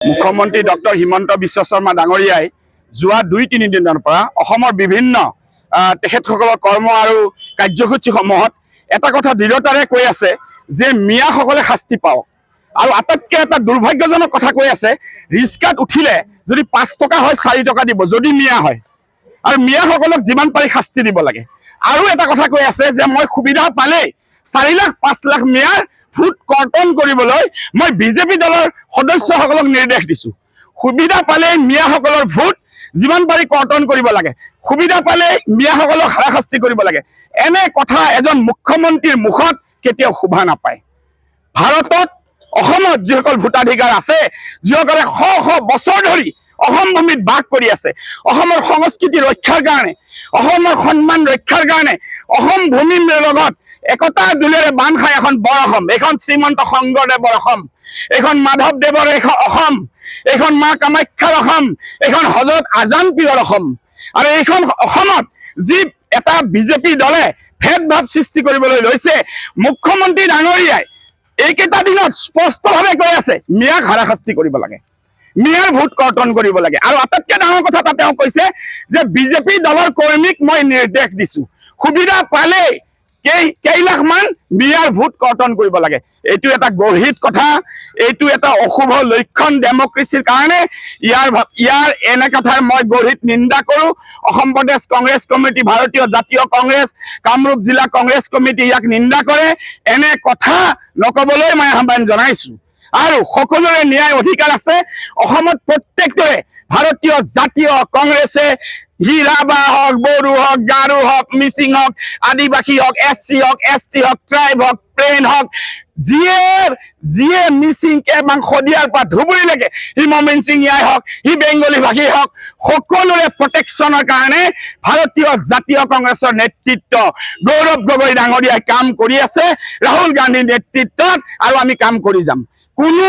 মুখ্যমন্ত্ৰী ডক্টৰ হিমন্ত বিশ্ব শৰ্মা ডাঙৰীয়াই যোৱা ২-৩ দিনৰ পৰা অসমৰ বিভিন্ন তেখেতসকলৰ কৰ্ম আৰু কাৰ্যসূচীসমূহত এটা কথা দৃঢ়তাৰে কৈ আছে যে মিয়াসকলে শাস্তি পাওক। আৰু আটাইতকৈ এটা দুৰ্ভাগ্যজনক কথা কৈ আছে, ৰিক্সাত উঠিলে যদি ৫ টকা হয় ৪ টকা দিব যদি মিয়া হয়, আৰু মিয়াসকলক যিমান পাৰি শাস্তি দিব লাগে। আৰু এটা কথা কৈ আছে যে মই সুবিধা পালেই ৪ লাখ ৫ লাখ মিয়াৰ ভোট কৰ্তন কৰিবলৈ মই বিজেপি দলৰ সদস্যসকলক নিৰ্দেশ দিছো। সুবিধা পালেই মিয়াসকলৰ ভোট যিমান পাৰি কৰ্তন কৰিব লাগে, সুবিধা পালেই মিয়াসকলক হাৰাশাস্তি কৰিব লাগে। এনে কথা এজন মুখ্যমন্ত্ৰীৰ মুখত কেতিয়াও শোভা নাপায়। ভাৰতত অসমত যিসকল ভোটাধিকাৰ আছে, যিসকলে শ শ বছৰ ধৰি অসম ভূমিত বাস কৰি আছে, অসমৰ সংস্কৃতি ৰক্ষাৰ কাৰণে, অসমৰ সন্মান ৰক্ষাৰ কাৰণে, অসম ভূমিৰ লগত একতাৰ দোলেৰে বান্ধ খাই এখন বৰ অসম, এইখন শ্ৰীমন্ত শংকৰদেৱৰ অসম, এইখন মাধৱদেৱৰ অসম, এইখন মা কামাখ্যাৰ অসম, এইখন হজৰত আজান পীৰৰ অসম। আৰু এইখন অসমত যি এটা বিজেপি দলে ভেদভাৱ সৃষ্টি কৰিবলৈ লৈছে, মুখ্যমন্ত্ৰী ডাঙৰীয়াই এইকেইটা দিনত স্পষ্টভাৱে কৈ আছে মিয়াক হাৰাশাস্তি কৰিব লাগে, মিয়াৰ ভোট কৰ্তন কৰিব লাগে। আৰু আটাইতকৈ ডাঙৰ কথা এটা তেওঁ কৈছে যে বিজেপি দলৰ কৰ্মীক মই নিৰ্দেশ দিছো, সুবিধা পালে কেইলাখমান মিয়াৰ ভোট কৰ্তন কৰিব লাগে। এইটো এটা গৰ্হিত কথা, এইটো এটা অশুভ লক্ষণ ডেমক্ৰেচিৰ কাৰণে। ইয়াৰ এনে কথাৰ মই গৰ্হিত নিন্দা কৰো। অসম প্ৰদেশ কংগ্ৰেছ কমিটি, ভাৰতীয় জাতীয় কংগ্ৰেছ, কামৰূপ জিলা কংগ্ৰেছ কমিটি ইয়াক নিন্দা কৰে। এনে কথা নকবলৈ মই আহ্বান জনাইছো। আৰু সকলোৰে ন্যায় অধিকাৰ আছে। অসমত প্ৰত্যেকটোৱে ভাৰতীয় জাতীয় কংগ্ৰেছে হিৰাবা হওক, বড়ো হওক, গাৰো হওক, মিচিং হওক, আদিবাসী হওক, SC হওক, ST হওক, ট্ৰাইব হওক, প্লেন হওক, যিয়ে মিচিং কেবাং শদিয়াৰ পৰা ধুবুৰীলৈকে, সি মমিনচিঙীয়াই হওক, সি বেংগলী ভাষী হওক, সকলোৰে প্ৰটেকশ্যনৰ কাৰণে ভাৰতীয় জাতীয় কংগ্ৰেছৰ নেতৃত্ব গৌৰৱ গগৈ ডাঙৰীয়াই কাম কৰি আছে, ৰাহুল গান্ধীৰ নেতৃত্বত, আৰু আমি কাম কৰি যাম। কোনো